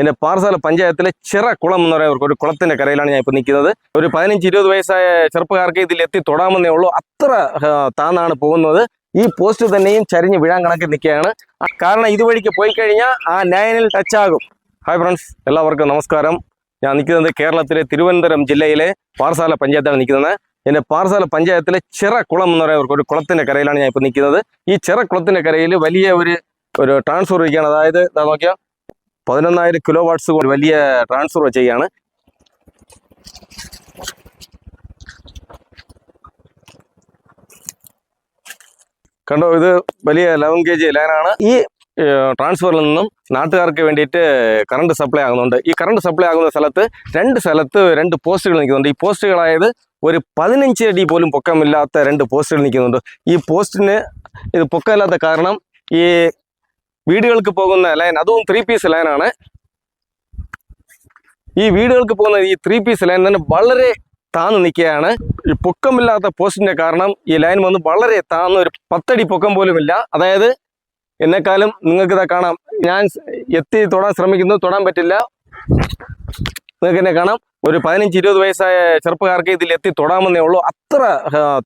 എൻ്റെ പാറശാല പഞ്ചായത്തിലെ ചിറക്കുളം എന്ന് പറയുന്ന ഒരു കുളത്തിൻ്റെ കരയിലാണ് ഞാൻ ഇപ്പോൾ നിൽക്കുന്നത്. ഒരു 15-20 വയസ്സായ ചെറുപ്പക്കാർക്ക് ഇതിൽ എത്തി തൊടാമെന്നേ ഉള്ളൂ, അത്ര താന്നാണ് പോകുന്നത്. ഈ പോസ്റ്റ് തന്നെയും ചരിഞ്ഞ് വീഴാൻ കണക്ക് നിൽക്കുകയാണ്. കാരണം ഇതുവഴിക്ക് പോയി കഴിഞ്ഞാൽ ആ ലൈനിൽ ടച്ച് ആകും. ഹായ് ഫ്രണ്ട്സ്, എല്ലാവർക്കും നമസ്കാരം. ഞാൻ നിൽക്കുന്നത് കേരളത്തിലെ തിരുവനന്തപുരം ജില്ലയിലെ പാറശാല പഞ്ചായത്താണ് നിൽക്കുന്നത്. എൻ്റെ പാറശാല പഞ്ചായത്തിലെ ചിറക്കുളം എന്ന് പറയുന്ന ഒരു കുളത്തിൻ്റെ കരയിലാണ് ഞാൻ ഇപ്പോൾ നിൽക്കുന്നത്. ഈ ചിറക്കുളത്തിൻ്റെ കരയിൽ വലിയ ഒരു ട്രാൻസ്ഫർ വയ്ക്കുകയാണ്. അതായത് നോക്കിയാൽ 11,000 കിലോ വാട്ട്സ് വലിയ ട്രാൻസ്ഫർ ചെയ്യുകയാണ്. കണ്ടോ, ഇത് വലിയ 11 kg ലൈനാണ്. ഈ ട്രാൻസ്ഫറിൽ നിന്നും നാട്ടുകാർക്ക് വേണ്ടിയിട്ട് കറണ്ട് സപ്ലൈ ആകുന്നുണ്ട്. ഈ കറണ്ട് സപ്ലൈ ആകുന്ന സ്ഥലത്ത് രണ്ട് പോസ്റ്റുകൾ നിൽക്കുന്നുണ്ട്. ഈ പോസ്റ്റുകളായത് ഒരു 15 അടി പോലും പൊക്കമില്ലാത്ത 2 പോസ്റ്റുകൾ നിൽക്കുന്നുണ്ട്. ഈ പോസ്റ്റിന് ഇത് പൊക്കമില്ലാത്ത കാരണം ഈ വീടുകൾക്ക് പോകുന്ന ലൈൻ, അതും 3 പീസ് ലൈനാണ്. ഈ വീടുകൾക്ക് പോകുന്ന ഈ 3 പീസ് ലൈൻ തന്നെ വളരെ താന്ന് നിൽക്കുകയാണ്. ഈ പൊക്കമില്ലാത്ത പോസ്റ്റിൻ്റെ കാരണം ഈ ലൈൻ വന്ന് വളരെ താന്ന് ഒരു 10 അടി പൊക്കം പോലുമില്ല. അതായത് എന്നെക്കാളും നിങ്ങൾക്കിതാ കാണാം, ഞാൻ എത്തി തൊടാൻ ശ്രമിക്കുന്നു, തൊടാൻ പറ്റില്ല. നിങ്ങൾക്ക് എന്നെ കാണാം. ഒരു 15-20 വയസ്സായ ചെറുപ്പക്കാർക്ക് ഇതിൽ എത്തി തൊടാമെന്നേ ഉള്ളൂ, അത്ര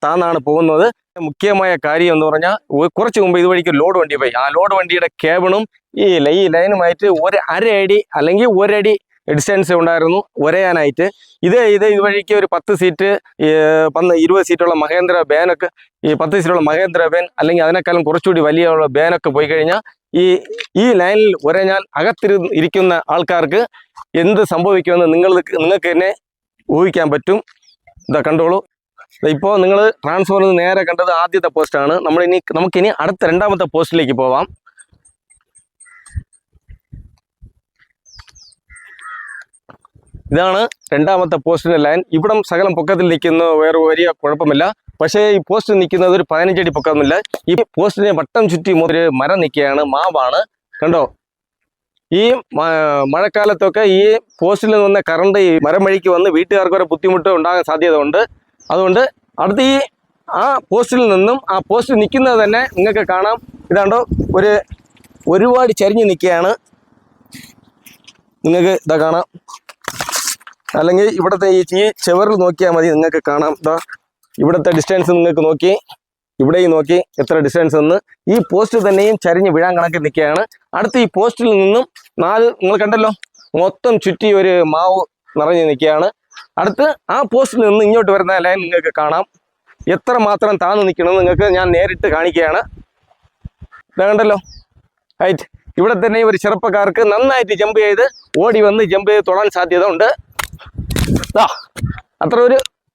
താന്നാണ് പോകുന്നത്. മുഖ്യമായ കാര്യം എന്ന് പറഞ്ഞാൽ, കുറച്ച് മുമ്പ് ഇതുവഴിക്ക് ലോഡ് വണ്ടി പോയി. ആ ലോഡ് വണ്ടിയുടെ കേബിളും ഈ ലൈനുമായിട്ട് ഒരു അരയടി അല്ലെങ്കിൽ ഒരടി ഡിസ്റ്റൻസ് ഉണ്ടായിരുന്നു ഒരയാനായിട്ട്. ഇതുവഴിക്ക് ഒരു 10 സീറ്റ് 20 സീറ്റുള്ള മഹേന്ദ്ര ബാനൊക്കെ, ഈ 10 സീറ്റുള്ള മഹേന്ദ്ര ബാൻ അല്ലെങ്കിൽ അതിനേക്കാളും കുറച്ചുകൂടി വലിയ ബാനൊക്കെ പോയി കഴിഞ്ഞാൽ ഈ ലൈനിൽ ഒരഞ്ഞാൽ ഇരിക്കുന്ന ആൾക്കാർക്ക് എന്ത് സംഭവിക്കുമെന്ന് നിങ്ങൾക്ക് തന്നെ ഊഹിക്കാൻ പറ്റും. ഇതാ കണ്ടോളൂ. ഇപ്പോൾ നിങ്ങൾ ട്രാൻസ്ഫോറിൽ നിന്ന് നേരെ കണ്ടത് ആദ്യത്തെ പോസ്റ്റാണ്. നമുക്കിനി അടുത്ത 2ാമത്തെ പോസ്റ്റിലേക്ക് പോവാം. ഇതാണ് 2ാമത്തെ പോസ്റ്റിൻ്റെ ലൈൻ. ഇവിടം സകലം പൊക്കത്തിൽ നിൽക്കുന്ന വേറെ വലിയ കുഴപ്പമില്ല. പക്ഷേ ഈ പോസ്റ്റ് നിൽക്കുന്നത് ഒരു 15 അടി പൊക്കമില്ല. ഈ പോസ്റ്റിനെ വട്ടം ചുറ്റി ഒരു മരം നിൽക്കുകയാണ്, മാവാണ്. കണ്ടോ, ഈ മഴക്കാലത്തൊക്കെ ഈ പോസ്റ്റിൽ നിന്ന് കറണ്ട് ഈ മരം വഴിക്ക് വന്ന് വീട്ടുകാർക്ക് ഒരു ബുദ്ധിമുട്ട് ഉണ്ടാകാൻ സാധ്യത ഉണ്ട്. അതുകൊണ്ട് അടുത്ത് ആ പോസ്റ്റിൽ നിന്നും ആ പോസ്റ്റ് നിൽക്കുന്നത് തന്നെ നിങ്ങൾക്ക് കാണാം. ഇതാണ്ടോ ഒരുപാട് ചരിഞ്ഞ് നിൽക്കുകയാണ്. നിങ്ങൾക്ക് ഇതാ കാണാം. അല്ലെങ്കിൽ ഇവിടുത്തെ ഈ ചുവറിൽ നോക്കിയാൽ മതി, നിങ്ങൾക്ക് കാണാം. ഇവിടുത്തെ ഡിസ്റ്റൻസ് നിങ്ങൾക്ക് നോക്കി, ഇവിടെയും നോക്കി എത്ര ഡിസ്റ്റൻസ് എന്ന്. ഈ പോസ്റ്റ് തന്നെയും ചരിഞ്ഞ് വീഴാൻ കണക്ക് നിൽക്കുകയാണ്. അടുത്ത് ഈ പോസ്റ്റിൽ നിന്നും 4 നിങ്ങൾ കണ്ടല്ലോ, മൊത്തം ചുറ്റി ഒരു മാവ് നിറഞ്ഞ് നിൽക്കുകയാണ്. അടുത്ത് ആ പോസ്റ്റിൽ നിന്ന് ഇങ്ങോട്ട് വരുന്ന ലൈൻ നിങ്ങൾക്ക് കാണാം. എത്ര മാത്രം താന്ന് നിൽക്കണമെന്ന് നിങ്ങൾക്ക് ഞാൻ നേരിട്ട് കാണിക്കുകയാണ്. കണ്ടല്ലോ, റൈറ്റ്. ഇവിടെ തന്നെ ഒരു ചെറുപ്പക്കാർക്ക് നന്നായിട്ട് ജമ്പ് ചെയ്ത് ഓടി വന്ന് ജമ്പ് ചെയ്ത് തൊടാൻ സാധ്യത ഉണ്ട്.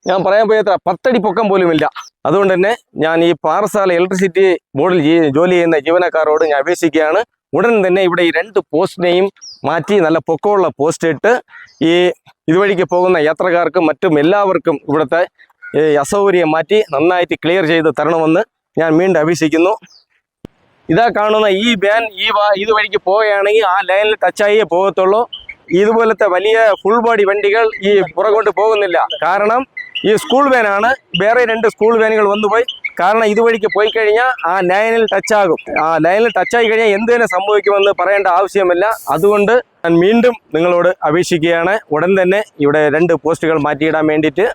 ഞാൻ പറയാൻ പോയ 10 അടി പൊക്കം പോലുമില്ല. അതുകൊണ്ട് തന്നെ ഞാൻ ഈ പാറശാല ഇലക്ട്രിസിറ്റി ബോർഡിൽ ജോലി ചെയ്യുന്ന ജീവനക്കാരോട് ഞാൻ അപേക്ഷിക്കുകയാണ്, ഉടൻ തന്നെ ഇവിടെ ഈ 2 പോസ്റ്റിനെയും മാറ്റി നല്ല പൊക്കമുള്ള പോസ്റ്റ് ഇട്ട് ഇതുവഴിക്ക് പോകുന്ന യാത്രക്കാർക്കും മറ്റും എല്ലാവർക്കും ഇവിടുത്തെ അസൗകര്യം മാറ്റി നന്നായിട്ട് ക്ലിയർ ചെയ്ത് തരണമെന്ന് ഞാൻ വീണ്ടും അപേക്ഷിക്കുന്നു. ഇതാ കാണുന്ന ഈ വാൻ ഇതുവഴിക്ക് പോവുകയാണെങ്കിൽ ആ ലൈനിൽ ടച്ചായേ പോകത്തുള്ളൂ. ഇതുപോലത്തെ വലിയ ഫുൾ ബോഡി വണ്ടികൾ ഈ പുറകോട്ട് പോകുന്നില്ല. കാരണം ഈ സ്കൂൾ വാനാണ്. വേറെ 2 സ്കൂൾ വാനുകൾ വന്നുപോയി. കാരണം ഇതുവഴിക്ക് പോയി കഴിഞ്ഞാൽ ആ ലൈനിൽ ടച്ചാകും. ആ ലൈനിൽ ടച്ചായി കഴിഞ്ഞാൽ എന്തിനു സംഭവിക്കുമെന്ന് പറയേണ്ട ആവശ്യമില്ല. അതുകൊണ്ട് ഞാൻ വീണ്ടും നിങ്ങളോട് അപേക്ഷിക്കുകയാണ്, ഉടൻ തന്നെ ഇവിടെ 2 പോസ്റ്റുകൾ മാറ്റിയിടാൻ വേണ്ടിയിട്ട്.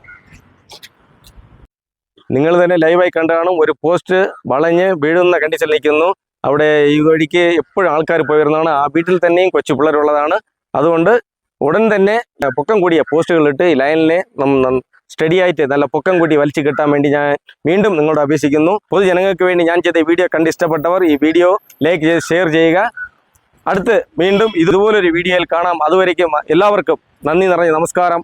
നിങ്ങൾ തന്നെ ലൈവായി കണ്ടാണ്, ഒരു പോസ്റ്റ് വളഞ്ഞ് വീഴുന്ന കണ്ടീഷനിൽ നിൽക്കുന്നു. അവിടെ ഈ വഴിക്ക് എപ്പോഴും ആൾക്കാർ പോയിരുന്നതാണ്. ആ വീട്ടിൽ തന്നെയും കൊച്ചു പിള്ളേരുള്ളതാണ്. അതുകൊണ്ട് ഉടൻ തന്നെ പൊക്കം കൂടിയ പോസ്റ്റുകളിട്ട് ഈ ലൈനിനെ സ്റ്റഡി ആയിട്ട് നല്ല പൊക്കം കൂടി വലിച്ചു കിട്ടാൻ വേണ്ടി ഞാൻ വീണ്ടും നിങ്ങളോട് അപേക്ഷിക്കുന്നു. പൊതുജനങ്ങൾക്ക് വേണ്ടി ഞാൻ ചെയ്ത വീഡിയോ കണ്ട് ഇഷ്ടപ്പെട്ടവർ ഈ വീഡിയോ ലൈക്ക് ചെയ്ത് ഷെയർ ചെയ്യുക. അടുത്ത് വീണ്ടും ഇതുപോലൊരു വീഡിയോയിൽ കാണാം. അതുവരേക്കും എല്ലാവർക്കും നന്ദി നിറഞ്ഞ നമസ്കാരം.